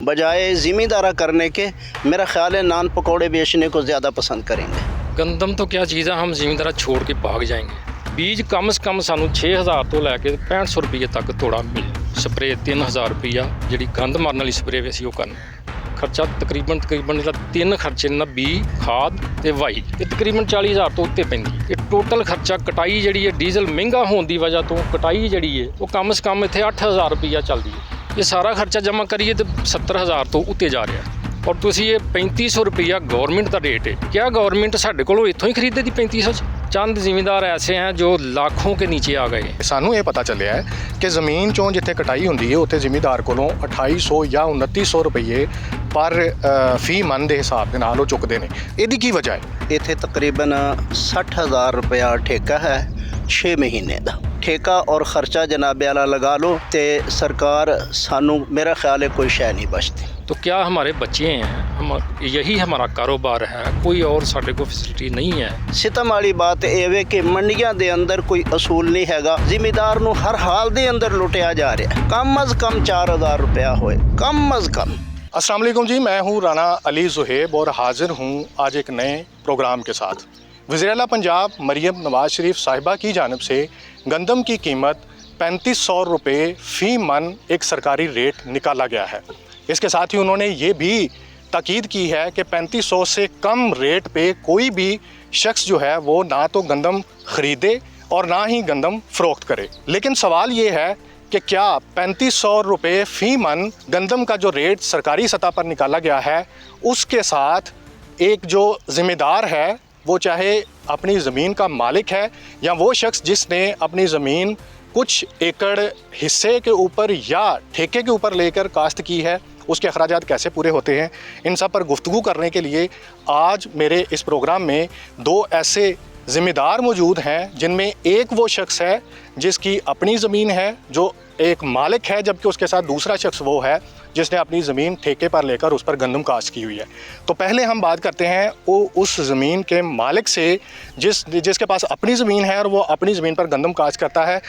बजाय ज़िम्मेदारा करने के मेरा ख्याल है नान पकौड़े बेचने को ज़्यादा पसंद करेंगे। गंदम तो क्या चीज़ है, हम ज़िम्मेदारा छोड़ के भाग जाएंगे। बीज कम से कम सानू 6000 तो लैके 6500 रुपये तक तोड़ा मिले। स्प्रे 3000 रुपया जी गंद मारने वाली स्प्रे भी असीं करना। खर्चा तकरीबन जिहड़ा 3 खर्चे ने बी खाद ते वाई ये तकरीबन 40000 तो उत्ते पैंदी। ये टोटल खर्चा कटाई जिहड़ी है डीजल महंगा होने की वजह तो कटाई जिहड़ी है वो कम से कम इत्थे 8000 रुपया चलदी है। ये सारा खर्चा जमा करिए तो 70000 तो उत्ते जा रहा है। और तुसीं ये 3500 रुपया गवर्नमेंट का रेट है। क्या गवर्नमेंट साडे कोलों इत्थों ही खरीदे दी 3500? चंद जिमींदार ऐसे हैं जो लाखों के नीचे आ गए। सानू ये पता चलिया है कि ज़मीन चों जिथे कटाई होंदी है उत्थे जिमींदार कोलों 2800 या 2900 रुपये पर फी मन के हिसाब के नाल चुकते हैं। इहदी की वजह है? इत्थे तकरीबन 60,000 रुपया ठेका है 6 महीने का ठेका और ख़र्चा जनाबे आला लगा लो तो सरकार सानू मेरा ख्याल है कोई शय नहीं बचती। तो क्या हमारे बच्चे हैं, यही हमारा कारोबार है, कोई और साढ़े को फैसिलिटी नहीं है। सितम वाली बात यह है कि मंडियां दे अंदर कोई असूल नहीं हैगा। जिमीदार नू हर हाल दे अंदर लुटिया जा रहा है। कम अज़ कम 4000 रुपया होए, कम अज़ कम। अस्सलाम वालेकुम जी, मैं हूँ राना अली ज़ुहैब और हाज़िर हूँ आज एक नए प्रोग्राम के साथ। वज़ीर आला पंजाब मरियम नवाज़ शरीफ साहिबा की जानिब से गंदम की कीमत 3500 रुपये फ़ी मन एक सरकारी रेट निकाला गया है। इसके साथ ही उन्होंने ये भी ताकीद की है कि 3500 से कम रेट पे कोई भी शख्स जो है वो ना तो गंदम ख़रीदे और ना ही गंदम फ़रोख्त करे। लेकिन सवाल ये है कि क्या 3500 रुपये फ़ी मन गंदम का जो रेट सरकारी सतह पर निकाला गया है उसके साथ एक जो ज़िम्मेदार है वो चाहे अपनी ज़मीन का मालिक है या वो शख्स जिसने अपनी ज़मीन कुछ एकड़ हिस्से के ऊपर या ठेके के ऊपर लेकर काश्त की है, उसके अखराजात कैसे पूरे होते हैं, इन सब पर गुफ्तगू करने के लिए आज मेरे इस प्रोग्राम में दो ऐसे ज़िम्मेदार मौजूद हैं जिनमें एक वो शख्स है जिसकी अपनी ज़मीन है, जो एक मालिक है, जबकि उसके साथ दूसरा शख्स वो है जिसने अपनी ज़मीन ठेके पर लेकर उस पर गंदम काश्त की हुई है। तो पहले हम बात करते हैं वो उस ज़मीन के मालिक से जिसके पास अपनी ज़मीन है और वो अपनी ज़मीन पर गंदम काश्त करता है।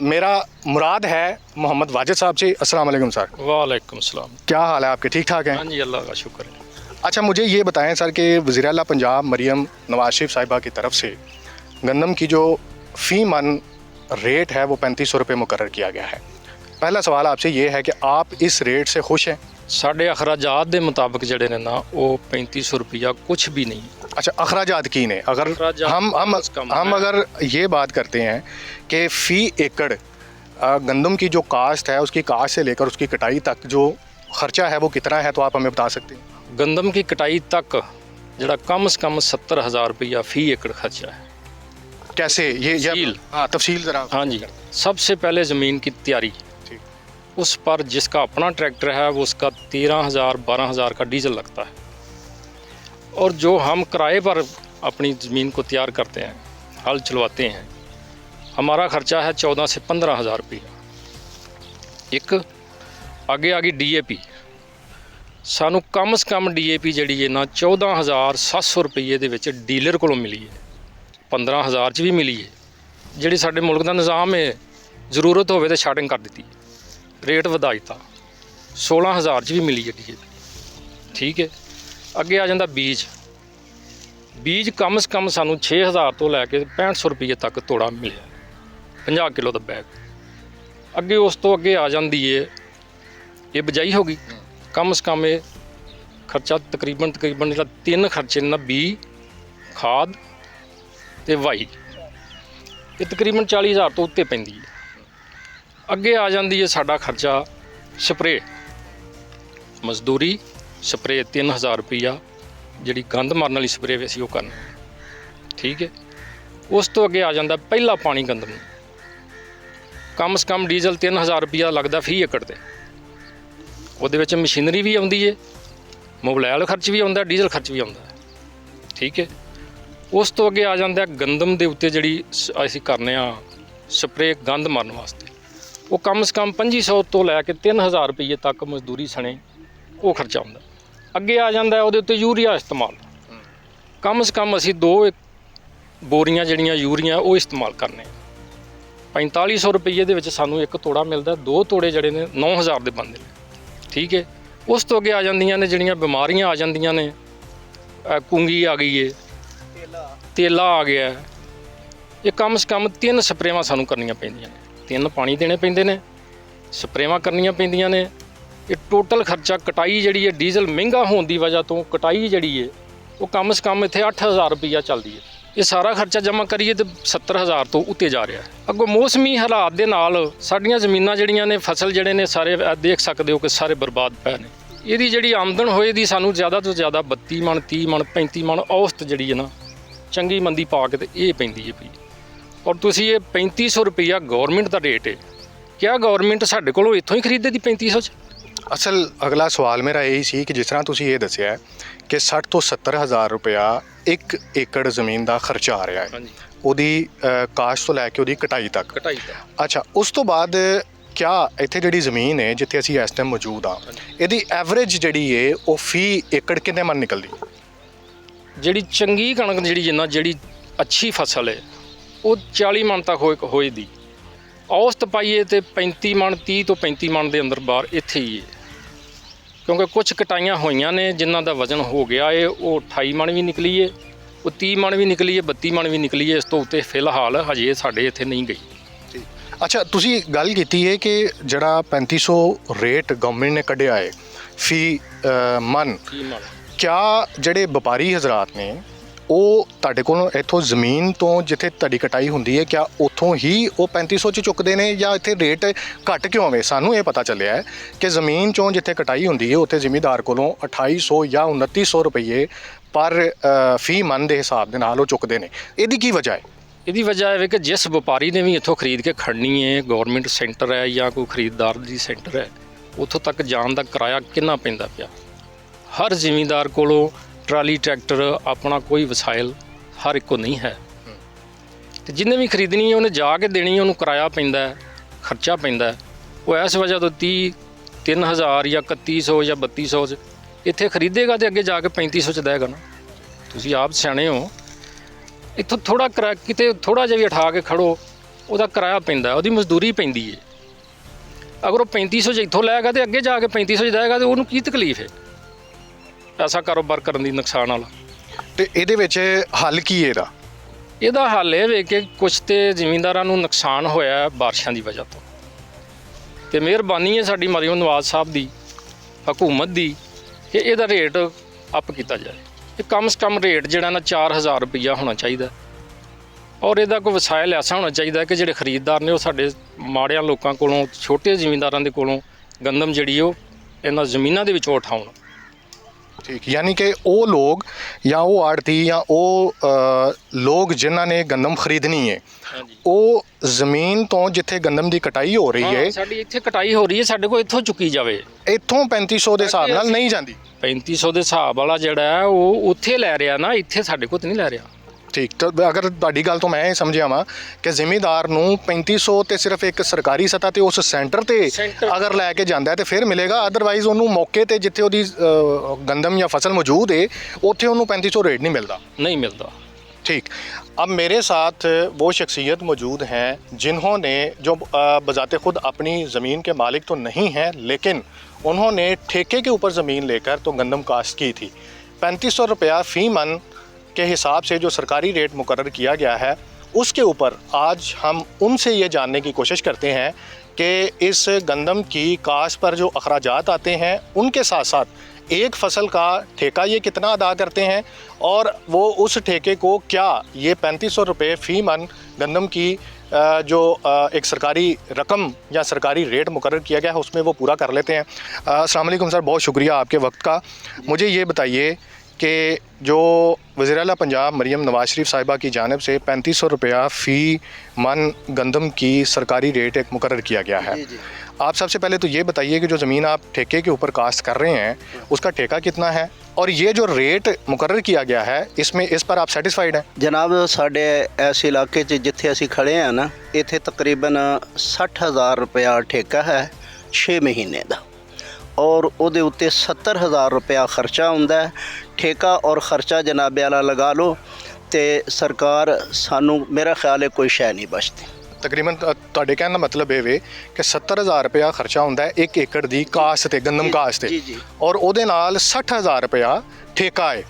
मेरा मुराद है मोहम्मद वाजिद साहब से। अस्सलाम वालेकुम सर। वालेकुम सलाम। क्या हाल है आपके? ठीक ठाक हैं? हाँ जी, अल्लाह का शुक्र है। अच्छा, मुझे ये बताएं सर कि वज़ीर आला पंजाब मरियम नवाज़ शरीफ साहिबा की तरफ से गंदम की जो फ़ी मन रेट है वो 3500 रुपये मुकर्रर किया गया है। पहला सवाल आपसे ये है कि आप इस रेट से खुश हैं? साढ़े अखराजात के मुताबिक जड़े ने ना वो 3500 रुपया कुछ भी नहीं। अच्छा, अखराजात की ने अगर हम अगर ये बात करते हैं कि फ़ी एकड़ गंदम की जो काश्त है उसकी काश्त से लेकर उसकी कटाई तक जो ख़र्चा है वो कितना है, तो आप हमें बता सकते हैं? गंदम की कटाई तक जड़ा कम से कम 70,000 रुपया फ़ी एकड़ खर्चा है। कैसे ये हाँ तफसील ज़रा। हाँ जी, सबसे पहले ज़मीन की तैयारी, उस पर जिसका अपना ट्रैक्टर है वो उसका 13,000 12,000 का डीजल लगता है। और जो हम किराए पर अपनी ज़मीन को तैयार करते हैं, हल चलवाते हैं, हमारा ख़र्चा है 14 से 15,000 रुपया। एक आगे DAP सानू कम से कम DAP जी है ना 14,700 रुपये दे विच डीलर को मिली है, 15,000 च भी मिली है। जी साडे मुल्क का निज़ाम है, जरूरत होवे तो शार्टिंग कर दी, रेट वधा दिता, 16,000 च भी मिली है DAP। ठीक है, अगे आ जाता बीज कम से कम सानू 6000 तो लैके 6500 रुपये तक तोड़ा मिले, 50 किलो का बैग। अगे उस तो अगे आ जाती है ये बिजाई होगी, कम से कम ये खर्चा तकरीबन जिहड़ा 3 खर्चे ने बी खाद ते वाई ये तकरीबन 40,000 तो उत्ते पैंदी है। अगे आ जाती है साडा खर्चा स्प्रे मजदूरी, स्प्रे 3000 रुपया जी गंद मारने वाली स्प्रे भी असीं करना। ठीक है, उस तो अगे आ जाता पहला पानी गंदम, कम से कम डीजल 3000 रुपया लगता फ़ी एकड़ ते। ਉਹਦੇ ਵਿੱਚ मशीनरी भी आती है, मोबाइल खर्च भी आता, डीजल खर्च भी आता है। ठीक है, उस तो अगे आ जाता गंदम के उत्ते जी असीं करने स्प्रे गंद मारन वास्ते, वो कम से कम 2500 तो लैके 3000 रुपये तक मजदूरी सने वो खर्चा आता। अगे आ जाता है वो यूरिया इस्तेमाल, कम से कम असीं 2 बोरियां जड़ियाँ यूरिया वो इस्तेमाल करने, 4500 रुपये दे विच सानू एक तोड़ा मिलता, 2 तोड़े जड़े ने 9000 के बनते हैं। ठीक है, ਉਸ ਤੋਂ ਅੱਗੇ ਆ ਜਾਂਦੀਆਂ ਨੇ ਜਿਹੜੀਆਂ ਬਿਮਾਰੀਆਂ ਆ ਜਾਂਦੀਆਂ ਨੇ, ਕੁੰਗੀ ਆ ਗਈ ਏ, ਤੇਲਾ ਆ ਗਿਆ ਹੈ। ਇਹ ਕਮ ਸੇ ਕਮ 3 ਸਪਰੇਵਾਂ ਸਾਨੂੰ ਕਰਨੀਆਂ ਪੈਂਦੀਆਂ ਨੇ, 3 ਪਾਣੀ ਦੇਣੇ ਪੈਂਦੇ ਨੇ, ਸਪਰੇਵਾਂ ਕਰਨੀਆਂ ਪੈਂਦੀਆਂ ਨੇ। ਇਹ ਟੋਟਲ ਖਰਚਾ ਕਟਾਈ ਜਿਹੜੀ ਹੈ, ਡੀਜ਼ਲ ਮਹਿੰਗਾ ਹੋਣ ਦੀ ਵਜ੍ਹਾ ਤੋਂ ਕਟਾਈ ਜਿਹੜੀ ਹੈ ਉਹ ਕਮ ਸੇ ਕਮ ਇੱਥੇ 8000 ਰੁਪਈਆ ਚੱਲਦੀ ਹੈ। ਇਹ ਸਾਰਾ ਖਰਚਾ ਜਮ੍ਹਾਂ ਕਰੀਏ ਤੇ 70000 ਤੋਂ ਉੱਤੇ ਜਾ ਰਿਹਾ ਹੈ। ਅੱਗੋਂ ਮੌਸਮੀ ਹਾਲਾਤ ਦੇ ਨਾਲ ਸਾਡੀਆਂ ਜ਼ਮੀਨਾਂ ਜਿਹੜੀਆਂ ਨੇ, ਫਸਲ ਜਿਹੜੇ ਨੇ ਸਾਰੇ ਦੇਖ ਸਕਦੇ ਹੋ ਕਿ ਸਾਰੇ ਬਰਬਾਦ ਪਏ ਨੇ। ਇਹਦੀ ਜਿਹੜੀ ਆਮਦਨ ਹੋਏ ਦੀ ਸਾਨੂੰ ਜ਼ਿਆਦਾ ਤੋਂ ਜ਼ਿਆਦਾ 32 ਮਣ 30 ਮਣ 35 ਮਣ ਔਸਤ ਜਿਹੜੀ ਹੈ ਨਾ, ਚੰਗੀ ਮੰਦੀ ਪਾ ਕੇ ਤੇ ਇਹ ਪੈਂਦੀ ਹੈ ਪਈ। ਔਰ ਤੁਸੀਂ ਇਹ 3500 ਰੁਪਈਆ ਗੌਰਮੈਂਟ ਦਾ ਰੇਟ ਹੈ, ਕਿਆ ਗੌਰਮੈਂਟ ਸਾਡੇ ਕੋਲੋਂ ਇੱਥੋਂ ਹੀ ਖਰੀਦੇ ਦੀ 3500 'ਚ? ਅਸਲ ਅਗਲਾ ਸਵਾਲ ਮੇਰਾ ਇਹ ਸੀ ਕਿ ਜਿਸ ਤਰ੍ਹਾਂ ਤੁਸੀਂ ਇਹ ਦੱਸਿਆ ਕਿ 60 ਤੋਂ 70000 ਰੁਪਇਆ 1 ਏਕੜ ਜ਼ਮੀਨ ਦਾ ਖਰਚਾ ਆ ਰਿਹਾ ਹੈ, ਹਾਂਜੀ, ਉਹਦੀ ਕਾਸ਼ਤ ਤੋਂ ਲੈ ਕੇ ਉਹਦੀ ਕਟਾਈ ਤੱਕ। ਕਟਾਈ ਦਾ। ਅੱਛਾ, ਉਸ ਤੋਂ ਬਾਅਦ ਕਿਆ ਇੱਥੇ ਜਿਹੜੀ ਜ਼ਮੀਨ ਹੈ ਜਿੱਥੇ ਅਸੀਂ ਇਸ ਟਾਈਮ ਮੌਜੂਦ ਹਾਂ, ਇਹਦੀ ਐਵਰੇਜ ਜਿਹੜੀ ਹੈ ਉਹ ਫੀ ਏਕੜ ਕਿੰਨੇ ਮਣ ਨਿਕਲਦੀ? ਜਿਹੜੀ ਚੰਗੀ ਕਣਕ ਜਿਹੜੀ ਅੱਛੀ ਫਸਲ ਹੈ ਉਹ 40 ਮਣ ਤੱਕ ਹੋਏ ਦੀ ਔਸਤ ਪਾਈਏ ਤੇ 35 ਮਣ 30 ਤੋਂ 35 ਮਣ ਦੇ ਅੰਦਰ ਬਾਹਰ ਇੱਥੇ ਹੀ ਹੈ। ਕਿਉਂਕਿ ਕੁਝ ਕਟਾਈਆਂ ਹੋਈਆਂ ਨੇ ਜਿਨ੍ਹਾਂ ਦਾ ਵਜ਼ਨ ਹੋ ਗਿਆ ਹੈ, ਉਹ 28 ਮਣ ਵੀ ਨਿਕਲੀ ਹੈ, ਉਹ 30 ਮਣ ਵੀ ਨਿਕਲੀ ਹੈ, 32 ਮਣ ਵੀ ਨਿਕਲੀ ਹੈ। ਇਸ ਤੋਂ ਉੱਤੇ ਫਿਲਹਾਲ ਹਜੇ ਸਾਡੇ ਇੱਥੇ ਨਹੀਂ ਗਈ। ਅੱਛਾ, ਤੁਸੀਂ ਗੱਲ ਕੀਤੀ ਹੈ ਕਿ ਜਿਹੜਾ 3500 ਰੇਟ ਗਵਰਨਮੈਂਟ ਨੇ ਕੱਢਿਆ ਹੈ ਫੀ ਮਨ, ਕਿਆ ਜਿਹੜੇ ਵਪਾਰੀ ਹਜ਼ਰਾਤ ਨੇ ਉਹ ਤੁਹਾਡੇ ਕੋਲੋਂ ਇੱਥੋਂ ਜ਼ਮੀਨ ਤੋਂ ਜਿੱਥੇ ਤੁਹਾਡੀ ਕਟਾਈ ਹੁੰਦੀ ਹੈ, ਕਿਆ ਉੱਥੋਂ ਹੀ ਉਹ 3500 'ਚ ਚੁੱਕਦੇ ਨੇ ਜਾਂ ਇੱਥੇ ਰੇਟ ਘੱਟ ਕਿਉਂ ਹੋਵੇ? ਸਾਨੂੰ ਇਹ ਪਤਾ ਚੱਲਿਆ ਹੈ ਕਿ ਜ਼ਮੀਨ 'ਚੋਂ ਜਿੱਥੇ ਕਟਾਈ ਹੁੰਦੀ ਹੈ ਉੱਥੇ ਜ਼ਿਮੀਂਦਾਰ ਕੋਲੋਂ 2800 ਜਾਂ 2900 ਰੁਪਏ ਪਰ ਫੀ ਮਨ ਦੇ ਹਿਸਾਬ ਦੇ ਨਾਲ ਉਹ ਚੁੱਕਦੇ ਨੇ। ਇਹਦੀ ਕੀ ਵਜ੍ਹਾ ਹੈ? ਇਹਦੀ ਵਜ੍ਹਾ ਹੈ ਕਿ ਜਿਸ ਵਪਾਰੀ ਨੇ ਵੀ ਇੱਥੋਂ ਖਰੀਦ ਕੇ ਖੜਨੀ ਹੈ, ਗਵਰਨਮੈਂਟ ਸੈਂਟਰ ਹੈ ਜਾਂ ਕੋਈ ਖਰੀਦਦਾਰ ਦੀ ਸੈਂਟਰ ਹੈ, ਉੱਥੋਂ ਤੱਕ ਜਾਣ ਦਾ ਕਿਰਾਇਆ ਕਿੰਨਾ ਪੈਂਦਾ ਪਿਆ। ਹਰ ਜ਼ਿਮੀਂਦਾਰ ਕੋਲੋਂ ਟਰਾਲੀ ਟਰੈਕਟਰ ਆਪਣਾ ਕੋਈ ਵਸਾਇਲ ਹਰ ਇੱਕ ਕੋ ਨਹੀਂ ਹੈ, ਤੇ ਜਿਹਨੇ ਵੀ ਖਰੀਦਣੀ ਹੈ ਉਹਨੇ ਜਾ ਕੇ ਦੇਣੀ, ਉਹਨੂੰ ਕਿਰਾਇਆ ਪੈਂਦਾ, ਖਰਚਾ ਪੈਂਦਾ। ਉਹ ਇਸ ਵਜ੍ਹਾ ਤੋਂ 3000 ਜਾਂ 3100 ਜਾਂ 3200 'ਚ ਇੱਥੇ ਖਰੀਦੇਗਾ ਤੇ ਅੱਗੇ ਜਾ ਕੇ 3500 'ਚ ਦੇਗਾ ਨਾ। ਤੁਸੀਂ ਆਪ ਸਿਆਣੇ ਹੋ, ਇੱਥੋਂ ਥੋੜਾ ਕਿਤੇ ਥੋੜਾ ਜਿਹਾ ਵੀ ਉਠਾ ਕੇ ਖੜੋ ਉਹਦਾ ਕਿਰਾਇਆ ਪੈਂਦਾ, ਉਹਦੀ ਮਜ਼ਦੂਰੀ ਪੈਂਦੀ ਹੈ। ਅਗਰ ਉਹ 3500 'ਚ ਇੱਥੋਂ ਲੈਗਾ ਤੇ ਅੱਗੇ ਜਾ ਕੇ 3500 'ਚ ਦੇਗਾ ਤੇ ਉਹਨੂੰ ਕੀ ਤਕਲੀਫ ਹੈ ਐਸਾ ਕਾਰੋਬਾਰ ਕਰਨ ਦੀ ਨੁਕਸਾਨ ਵਾਲਾ? ਤੇ ਇਹਦੇ ਵਿੱਚ ਹੱਲ ਕੀ ਇਹਦਾ? ਇਹਦਾ ਹੱਲ ਇਹ ਵੇ ਕਿ ਕੁਛ ਤੇ ਜ਼ਿਮੀਂਦਾਰਾਂ ਨੂੰ ਨੁਕਸਾਨ ਹੋਇਆ ਬਾਰਿਸ਼ਾਂ ਦੀ ਵਜ੍ਹਾ ਤੋਂ, ਤੇ ਮਿਹਰਬਾਨੀ ਹੈ ਸਾਡੀ ਮਰੀਮ ਨਵਾਜ਼ ਸਾਹਿਬ ਦੀ, ਹਕੂਮਤ ਦੀ, ਕਿ ਇਹਦਾ ਰੇਟ ਅਪ ਕੀਤਾ ਜਾਏ। ਇਹ ਕਮ ਸੇ ਕਮ ਰੇਟ ਜਿਹੜਾ ਨਾ 4000 ਰੁਪਈਆ ਹੋਣਾ ਚਾਹੀਦਾ। ਔਰ ਇਹਦਾ ਕੋਈ ਵਸਾਇਲ ਐਸਾ ਹੋਣਾ ਚਾਹੀਦਾ ਕਿ ਜਿਹੜੇ ਖਰੀਦਦਾਰ ਨੇ ਉਹ ਸਾਡੇ ਮਾੜਿਆਂ ਲੋਕਾਂ ਕੋਲੋਂ, ਛੋਟੇ ਜ਼ਿਮੀਂਦਾਰਾਂ ਦੇ ਕੋਲੋਂ ਗੰਦਮ ਜਿਹੜੀ ਉਹ ਇਹਨਾਂ ਜ਼ਮੀਨਾਂ ਦੇ ਵਿੱਚੋਂ ਉਠਾਉਣ। ਠੀਕ, ਯਾਨੀ ਕਿ ਉਹ ਲੋਕ ਜਾਂ ਉਹ ਆੜਤੀ ਜਾਂ ਉਹ ਲੋਕ ਜਿਨ੍ਹਾਂ ਨੇ ਗੰਦਮ ਖਰੀਦਣੀ ਹੈ, ਉਹ ਜ਼ਮੀਨ ਤੋਂ ਜਿੱਥੇ ਗੰਦਮ ਦੀ ਕਟਾਈ ਹੋ ਰਹੀ ਹੈ, ਸਾਡੀ ਇੱਥੇ ਕਟਾਈ ਹੋ ਰਹੀ ਹੈ, ਸਾਡੇ ਕੋਲ ਇੱਥੋਂ ਚੁੱਕੀ ਜਾਵੇ। ਇੱਥੋਂ 3500 ਦੇ ਹਿਸਾਬ ਨਾਲ ਨਹੀਂ ਜਾਂਦੀ। 3500 ਦੇ ਹਿਸਾਬ ਵਾਲਾ ਜਿਹੜਾ ਹੈ ਉਹ ਉੱਥੇ ਲੈ ਰਿਹਾ ਨਾ, ਇੱਥੇ ਸਾਡੇ ਕੋਲ ਤਾਂ ਨਹੀਂ ਲੈ ਰਿਹਾ। ਠੀਕ, ਤਾਂ ਅਗਰ ਤੁਹਾਡੀ ਗੱਲ ਤੋਂ ਮੈਂ ਇਹ ਸਮਝਿਆ ਵਾਂ ਕਿ ਜ਼ਿਮੀਂਦਾਰ ਨੂੰ 3500 ਤੇ ਸਿਰਫ ਇੱਕ ਸਰਕਾਰੀ ਸਤ੍ਹਾ ਤੇ ਉਸ ਸੈਂਟਰ ਤੇ ਅਗਰ ਲੈ ਕੇ ਜਾਂਦਾ ਤੇ ਫਿਰ ਮਿਲੇਗਾ, ਅਦਰਵਾਈਜ਼ ਉਹਨੂੰ ਮੌਕੇ ਤੇ ਜਿੱਥੇ ਉਹਦੀ ਗੰਦਮ ਜਾਂ ਫਸਲ ਮੌਜੂਦ ਹੈ ਉੱਥੇ ਉਹਨੂੰ 3500 रेट नहीं मिलता। ठीक, अब मेरे साथ वो शख्सियत मौजूद हैं जिन्होंने जो बज़ाते ख़ुद अपनी ज़मीन के मालिक तो नहीं हैं, लेकिन उन्होंने ठेके के ऊपर ज़मीन लेकर तो गंदम काश्त की थी। 3500 रुपया फ़ी मन के हिसाब से जो सरकारी रेट मुकर्रर किया गया है, उसके ऊपर आज हम उनसे ये जानने की कोशिश करते हैं कि इस गंदम की काश्त पर जो अखराजात आते हैं उनके साथ साथ एक फ़सल का ठेका ये कितना अदा करते हैं और वो उस ठेके को क्या ये 3500 रुपये फ़ी मन गंदम की जो एक सरकारी रकम या सरकारी रेट मुकर्रर किया गया है उसमें वो पूरा कर लेते हैं। अस्सलाम वालेकुम सर, बहुत शुक्रिया आपके वक्त का। मुझे ये बताइए कि जो वज़ीर-ए-आला पंजाब मरियम नवाज़ शरीफ साहिबा की जानिब से 3500 रुपया फ़ी मन गंदम की सरकारी रेट एक मुकर्रर किया गया है, आप सबसे पहले तो ये बताइए कि जो ज़मीन आप ठेके के ऊपर काश्त कर रहे हैं उसका ठेका कितना है और ये जो रेट मुकर्रर किया गया है इसमें इस पर आप सैटिस्फाइड हैं? जनाब, साढ़े इस इलाके जिथे असी खड़े हैं ना, इत्थे तकरीबन 60,000 रुपया ठेका है 6 महीने का और ਉਹਦੇ ਉੱਤੇ 70,000 रुपया खर्चा ਹੁੰਦਾ है। ठेका और खर्चा जनाबे वाला लगा लो तो सरकार सानू मेरा ख्याल है कोई शै नहीं बचती। ਤਕਰੀਬਨ ਤੁਹਾਡੇ ਕਹਿਣ ਦਾ ਮਤਲਬ ਇਹ ਵੇ ਕਿ 70,000 ਰੁਪਇਆ ਖਰਚਾ ਹੁੰਦਾ ਹੈ 1 ਏਕੜ ਦੀ ਕਾਸ਼ਤ ਤੇ ਗੰਦਮ ਕਾਸ਼ਤ ਤੇ, ਔਰ ਉਹਦੇ ਨਾਲ 60,000 ਰੁਪਇਆ ਠੇਕਾ ਹੈ,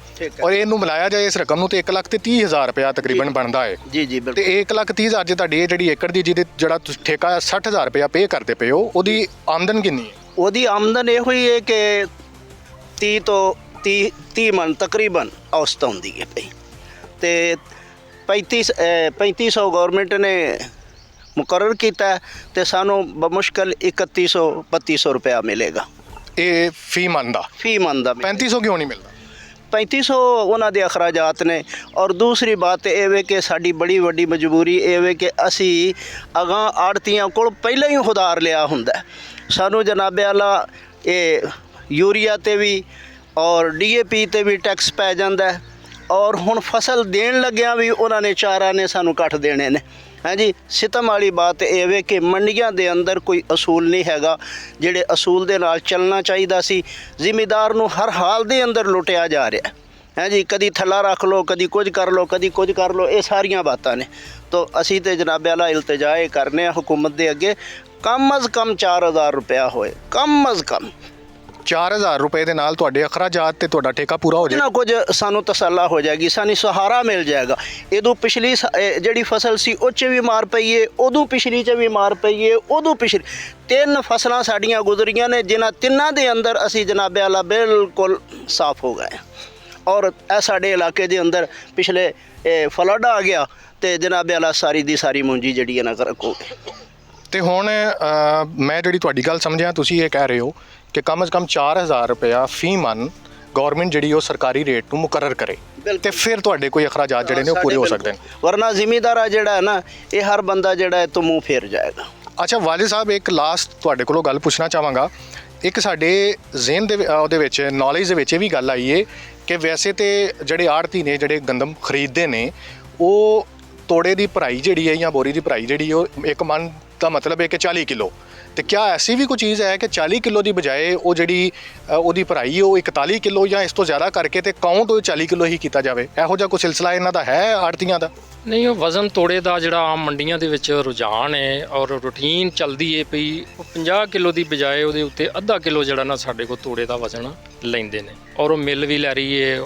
ਔਰ ਇਹਨੂੰ ਮਿਲਾਇਆ ਜਾਏ ਇਸ ਰਕਮ ਨੂੰ ਤੇ 1,30,000 ਰੁਪਇਆ ਤਕਰੀਬਨ ਬਣਦਾ ਹੈ। ਜੀ ਜੀ ਬਿਲਕੁਲ। ਤੇ 1,30,000 ਜੇ ਤੁਹਾਡੀ ਇਹ ਜਿਹੜੀ ਏਕੜ ਦੀ ਜਿਹੜਾ ਤੁਸੀਂ ਠੇਕਾ 60,000 ਰੁਪਇਆ ਪੇ ਕਰਦੇ ਪਏ ਹੋ, ਉਹਦੀ ਆਮਦਨ ਕਿੰਨੀ ਹੈ? ਉਹਦੀ ਆਮਦਨ ਇਹੋ ਹੀ ਹੈ ਕਿ 30 ਤੋਂ 30 ਮਣ ਤਕਰੀਬਨ ਔਸਤ ਹੁੰਦੀ ਹੈ ਪਈ, ਤੇ 3500 ਗਵਰਨਮੈਂਟ ਨੇ ਮੁਕਰਰ ਕੀਤਾ ਤੇ ਸਾਨੂੰ ਬਮੁਸ਼ਕਲ 3100-3200 ਰੁਪਇਆ ਮਿਲੇਗਾ ਇਹ ਫੀ ਮਨ ਦਾ। ਫੀ ਮਨ ਦਾ 3500 ਕਿਉਂ ਨਹੀਂ ਮਿਲਦਾ? 3500 ਉਹਨਾਂ ਦੇ ਅਖਰਾਜਾਤ ਨੇ। ਔਰ ਦੂਸਰੀ ਬਾਤ ਇਹ ਵੇ ਕਿ ਸਾਡੀ ਬੜੀ ਵੱਡੀ ਮਜਬੂਰੀ ਇਹ ਵੇ ਕਿ ਅਸੀਂ ਅਗਾਂ ਆੜਤੀਆਂ ਕੋਲ ਪਹਿਲਾਂ ਹੀ ਉਧਾਰ ਲਿਆ ਹੁੰਦਾ। ਸਾਨੂੰ ਜਨਾਬੇ ਆਲਾ ਇਹ ਯੂਰੀਆ ਤੇ ਵੀ ਔਰ DAP ਤੇ ਵੀ ਟੈਕਸ ਪੈ ਜਾਂਦਾ, ਔਰ ਹੁਣ ਫਸਲ ਦੇਣ ਲੱਗਿਆਂ ਵੀ ਉਹਨਾਂ ਨੇ ਚਾਰਾਂ ਨੇ ਸਾਨੂੰ ਕੱਟ ਦੇਣੇ ਨੇ। ਹਾਂਜੀ, ਸਿਤਮ ਵਾਲੀ ਬਾਤ ਇਹ ਵੇ ਕਿ ਮੰਡੀਆਂ ਦੇ ਅੰਦਰ ਕੋਈ ਅਸੂਲ ਨਹੀਂ ਹੈਗਾ ਜਿਹੜੇ ਅਸੂਲ ਦੇ ਨਾਲ ਚੱਲਣਾ ਚਾਹੀਦਾ ਸੀ। ਜ਼ਿਮੀਦਾਰ ਨੂੰ ਹਰ ਹਾਲ ਦੇ ਅੰਦਰ ਲੁੱਟਿਆ ਜਾ ਰਿਹਾ ਹੈ ਜੀ, ਕਦੀ ਥੱਲਾ ਰੱਖ ਲਓ, ਕਦੀ ਕੁਝ ਕਰ ਲਓ, ਕਦੀ ਕੁਝ ਕਰ ਲਓ, ਇਹ ਸਾਰੀਆਂ ਬਾਤਾਂ ਨੇ। ਤਾਂ ਅਸੀਂ ਤੇ ਜਨਾਬ ਆਲਾ ਇਲਤਜਾ ਇਹ ਕਰਨੇ ਆ ਹੁਕੂਮਤ ਦੇ ਅੱਗੇ, ਕਮ ਅਜ਼ ਕਮ 4,000 ਰੁਪਇਆ ਹੋਏ, ਕਮ ਅਜ਼ ਕਮ 4,000 ਰੁਪਏ ਦੇ ਨਾਲ ਤੁਹਾਡੇ ਅਖਰਾਜਾਤ ਤੇ ਤੁਹਾਡਾ ਠੇਕਾ ਪੂਰਾ ਹੋ ਜਾਏਗਾ। ਨਾ ਕੁਝ ਸਾਨੂੰ ਤਸੱਲਾ ਹੋ ਜਾਏਗੀ, ਸਾਨੂੰ ਸਹਾਰਾ ਮਿਲ ਜਾਏਗਾ। ਇਹਦੋਂ ਪਿਛਲੀ ਜਿਹੜੀ ਫਸਲ ਸੀ ਉਹ 'ਚ ਵੀ ਮਾਰ ਪਈ ਏ, ਉਦੋਂ ਪਿਛਲੀ 'ਚ ਵੀ ਮਾਰ ਪਈ ਏ, ਉਦੋਂ ਪਿਛਲੀ 3 ਫਸਲਾਂ ਸਾਡੀਆਂ ਗੁਜ਼ਰੀਆਂ ਨੇ, ਜਿਨ੍ਹਾਂ ਤਿੰਨਾਂ ਦੇ ਅੰਦਰ ਅਸੀਂ ਜਨਾਬੇ ਆਲਾ ਬਿਲਕੁਲ ਸਾਫ਼ ਹੋ ਗਏ। ਔਰ ਇਹ ਸਾਡੇ ਇਲਾਕੇ ਦੇ ਅੰਦਰ ਪਿਛਲੇ ਫਲੱਡ ਆ ਗਿਆ ਤੇ ਜਨਾਬੇ ਆਲਾ ਸਾਰੀ ਦੀ ਸਾਰੀ ਮੁੰਜੀ ਜਿਹੜੀ ਹੈ ਨਾ ਗਰਕ ਹੋ ਗਈ। ਤੇ ਹੁਣ ਮੈਂ ਜਿਹੜੀ ਤੁਹਾਡੀ ਗੱਲ ਸਮਝਿਆ, ਤੁਸੀਂ ਇਹ ਕਹਿ ਰਹੇ ਹੋ ਕਿ ਕਮ ਅਜ਼ ਕਮ 4,000 ਰੁਪਇਆ ਫੀ ਮਨ ਗਵਰਨਮੈਂਟ ਜਿਹੜੀ ਉਹ ਸਰਕਾਰੀ ਰੇਟ ਨੂੰ ਮੁਕਰਰ ਕਰੇ ਤੇ ਫਿਰ ਤੁਹਾਡੇ ਕੋਈ ਅਖਰਾਜਾਤ ਜਿਹੜੇ ਨੇ ਉਹ ਪੂਰੇ ਹੋ ਸਕਦੇ ਨੇ। ਵਰਨਾ ਜ਼ਿਮੀਦਾਰਾ ਜਿਹੜਾ ਹੈ ਨਾ, ਇਹ ਹਰ ਬੰਦਾ ਜਿਹੜਾ ਹੈ ਤੋਂ ਮੂੰਹ ਫੇਰ ਜਾਏਗਾ। ਅੱਛਾ ਵਾਲਿਦ ਸਾਹਿਬ, ਇੱਕ ਲਾਸਟ ਤੁਹਾਡੇ ਕੋਲੋਂ ਗੱਲ ਪੁੱਛਣਾ ਚਾਹਾਂਗਾ। ਇੱਕ ਸਾਡੇ ਜ਼ਿਹਨ ਦੇ ਉਹਦੇ ਵਿੱਚ ਨੌਲੇਜ ਦੇ ਵਿੱਚ ਇਹ ਵੀ ਗੱਲ ਆਈ ਹੈ ਕਿ ਵੈਸੇ ਤੇ ਜਿਹੜੇ ਆੜਤੀ ਨੇ ਜਿਹੜੇ ਗੰਦਮ ਖਰੀਦਦੇ ਨੇ, ਉਹ ਤੋੜੇ ਦੀ ਭਰਾਈ ਜਿਹੜੀ ਹੈ ਜਾਂ ਬੋਰੀ ਦੀ ਭਰਾਈ ਜਿਹੜੀ ਉਹ 1 ਮਣ ਦਾ ਮਤਲਬ ਹੈ ਕਿ 40 ਕਿਲੋ, ਤੇ ਕਿਆ ਐਸੀ ਵੀ ਕੋਈ ਚੀਜ਼ ਹੈ ਕਿ 40 ਕਿਲੋ ਦੀ ਬਜਾਏ ਉਹ ਜਿਹੜੀ ਉਹਦੀ ਭਰਾਈ ਉਹ 41 ਕਿਲੋ ਜਾਂ ਇਸ ਤੋਂ ਜ਼ਿਆਦਾ ਕਰਕੇ ਤੇ ਕਾਊਂਟ ਉਹ 40 ਕਿਲੋ ਹੀ ਕੀਤਾ ਜਾਵੇ? ਇਹੋ ਜਿਹਾ ਕੋਈ ਸਿਲਸਿਲਾ ਇਹਨਾਂ ਦਾ ਹੈ ਆੜਤੀਆਂ ਦਾ? ਨਹੀਂ, ਉਹ ਵਜ਼ਨ ਤੋੜੇ ਦਾ ਜਿਹੜਾ ਆਮ ਮੰਡੀਆਂ ਦੇ ਵਿੱਚ ਰੁਝਾਨ ਹੈ ਔਰ ਰੂਟੀਨ ਚੱਲਦੀ ਹੈ ਪਈ, ਉਹ 50 ਕਿਲੋ ਦੀ ਬਜਾਏ ਉਹਦੇ ਉੱਤੇ ਅੱਧਾ ਕਿਲੋ ਜਿਹੜਾ ਨਾ ਸਾਡੇ ਕੋਲ ਤੋੜੇ ਦਾ ਵਜ਼ਨ ਲੈਂਦੇ ਨੇ, ਔਰ ਉਹ ਮਿਲ ਵੀ ਲੈ ਰਹੀ ਹੈ,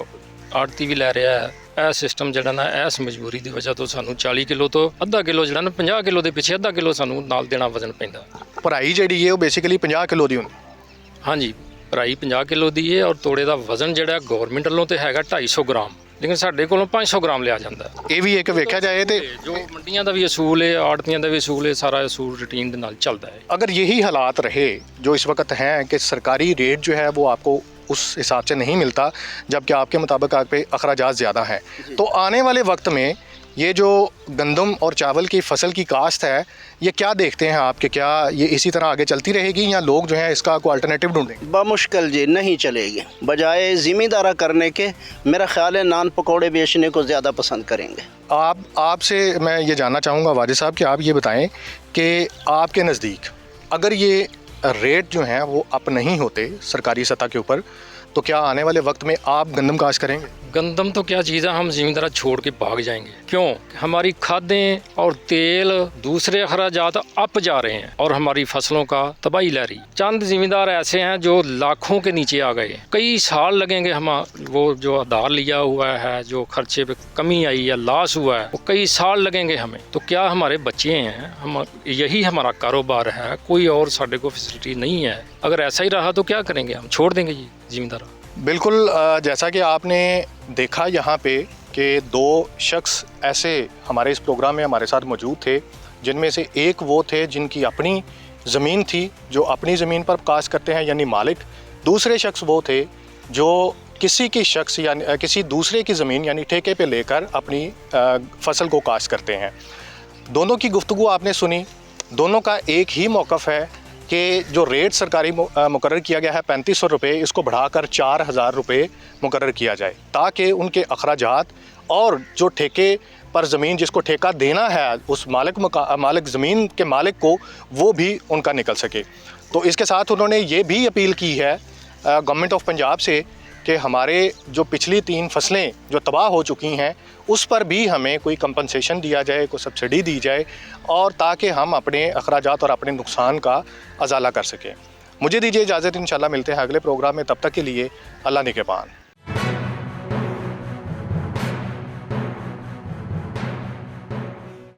ਆੜਤੀ ਵੀ ਲੈ ਰਿਹਾ ਹੈ। ਇਹ ਸਿਸਟਮ ਜਿਹੜਾ ਨਾ ਇਸ ਮਜਬੂਰੀ ਦੀ ਵਜ੍ਹਾ ਤੋਂ ਸਾਨੂੰ 40 ਕਿਲੋ ਤੋਂ ਅੱਧਾ ਕਿਲੋ ਜਿਹੜਾ ਨਾ 50 ਕਿਲੋ ਦੇ ਪਿੱਛੇ ਅੱਧਾ ਕਿਲੋ ਸਾਨੂੰ ਨਾਲ ਦੇਣਾ ਵਜ਼ਨ ਪੈਂਦਾ। ਭਰਾਈ ਜਿਹੜੀ ਹੈ ਉਹ ਬੇਸਿਕਲੀ 50 ਕਿਲੋ ਦੀ ਹੁੰਦੀ? ਹਾਂਜੀ, ਭਰਾਈ 50 ਕਿਲੋ ਦੀ ਹੈ, ਔਰ ਤੋੜੇ ਦਾ ਵਜ਼ਨ ਜਿਹੜਾ ਗਵਰਨਮੈਂਟ ਵੱਲੋਂ ਤੇ ਹੈਗਾ 250 ਗ੍ਰਾਮ, ਲੇਕਿਨ ਸਾਡੇ ਕੋਲੋਂ 500 ਗ੍ਰਾਮ ਲਿਆ ਜਾਂਦਾ। ਇਹ ਵੀ ਇੱਕ ਵੇਖਿਆ ਜਾਏ ਤੇ ਜੋ ਮੰਡੀਆਂ ਦਾ ਵੀ ਅਸੂਲ ਹੈ, ਆੜਤੀਆਂ ਦਾ ਵੀ ਅਸੂਲ ਹੈ, ਸਾਰਾ ਅਸੂਲ रूटीन ਦੇ ਨਾਲ ਚੱਲਦਾ है। अगर यही हालात रहे जो इस वक्त हैं कि सरकारी रेट जो है वो आपको उस हिसाब से नहीं मिलता, जबकि आपके मुताबिक आप पे अखराजात ज़्यादा हैं, तो आने वाले वक्त में ये जो गंदम और चावल की फसल की काश्त है, ये क्या देखते हैं आप कि क्या ये इसी तरह आगे चलती रहेगी या लोग जो है इसका कोई अल्टरनेटिव ढूंढेंगे? बमुश्किल जी नहीं चलेगी, बजाय ज़िम्मेदारा करने के मेरा ख्याल है नान पकौड़े बेचने को ज़्यादा पसंद करेंगे। आपसे मैं ये जानना चाहूँगा वाजिद साहब कि आप ये बताएं कि आपके नज़दीक अगर ये रेट जो हैं वो अप नहीं होते सरकारी सतह के ऊपर, तो क्या आने वाले वक्त में आप गंदम काश्त करेंगे? गंदम तो क्या चीज़ है, हम ज़िम्मेदार छोड़ के भाग जाएंगे। क्यों? हमारी खादें और तेल दूसरे अखराजात अप जा रहे हैं और हमारी फसलों का तबाही ला रही। चंद ज़िम्मेदार ऐसे हैं जो लाखों के नीचे आ गए, कई साल लगेंगे हम वो जो आधार लिया हुआ है, जो खर्चे पे कमी आई या लॉस हुआ है, वो कई साल लगेंगे हमें। तो क्या हमारे बच्चे हैं, हम यही हमारा कारोबार है, कोई और साढ़े को फैसिलिटी नहीं है। अगर ऐसा ही रहा तो क्या करेंगे, हम छोड़ देंगे ये ज़िम्मेदार। बिल्कुल, जैसा कि आपने देखा यहाँ पे कि 2 शख्स ऐसे हमारे इस प्रोग्राम में हमारे साथ मौजूद थे, जिनमें से एक वो थे जिनकी अपनी ज़मीन थी, जो अपनी ज़मीन पर काश्त करते हैं यानी मालिक। दूसरे शख्स वो थे जो किसी की शख्स यानी किसी दूसरे की ज़मीन यानी ठेके पे लेकर अपनी फसल को काश्त करते हैं। दोनों की गुफ्तगू आपने सुनी, दोनों का एक ही मौक़िफ़ है कि जो रेट सरकारी मुकर्रर किया गया है 3500 रुपये, इसको बढ़ाकर 4,000 रुपये मुकर्रर किया जाए, ताकि उनके अखराजात और जो ठेके पर ज़मीन जिसको ठेका देना है उस मालिक ज़मीन के मालिक को, वो भी उनका निकल सके। तो इसके साथ उन्होंने ये भी अपील की है गवर्नमेंट ऑफ पंजाब से कि हमारे जो पिछली 3 फसलें जो तबाह हो चुकी हैं उस पर भी हमें कोई कंपनसेशन दिया जाए, कोई सब्सिडी दी जाए, और ताकि हम अपने अखराजात और अपने नुकसान का अजाला कर सकें। मुझे दीजिए इजाज़त, इंशाल्लाह मिलते हैं अगले प्रोग्राम में। तब तक के लिए अल्लाह निगहबान।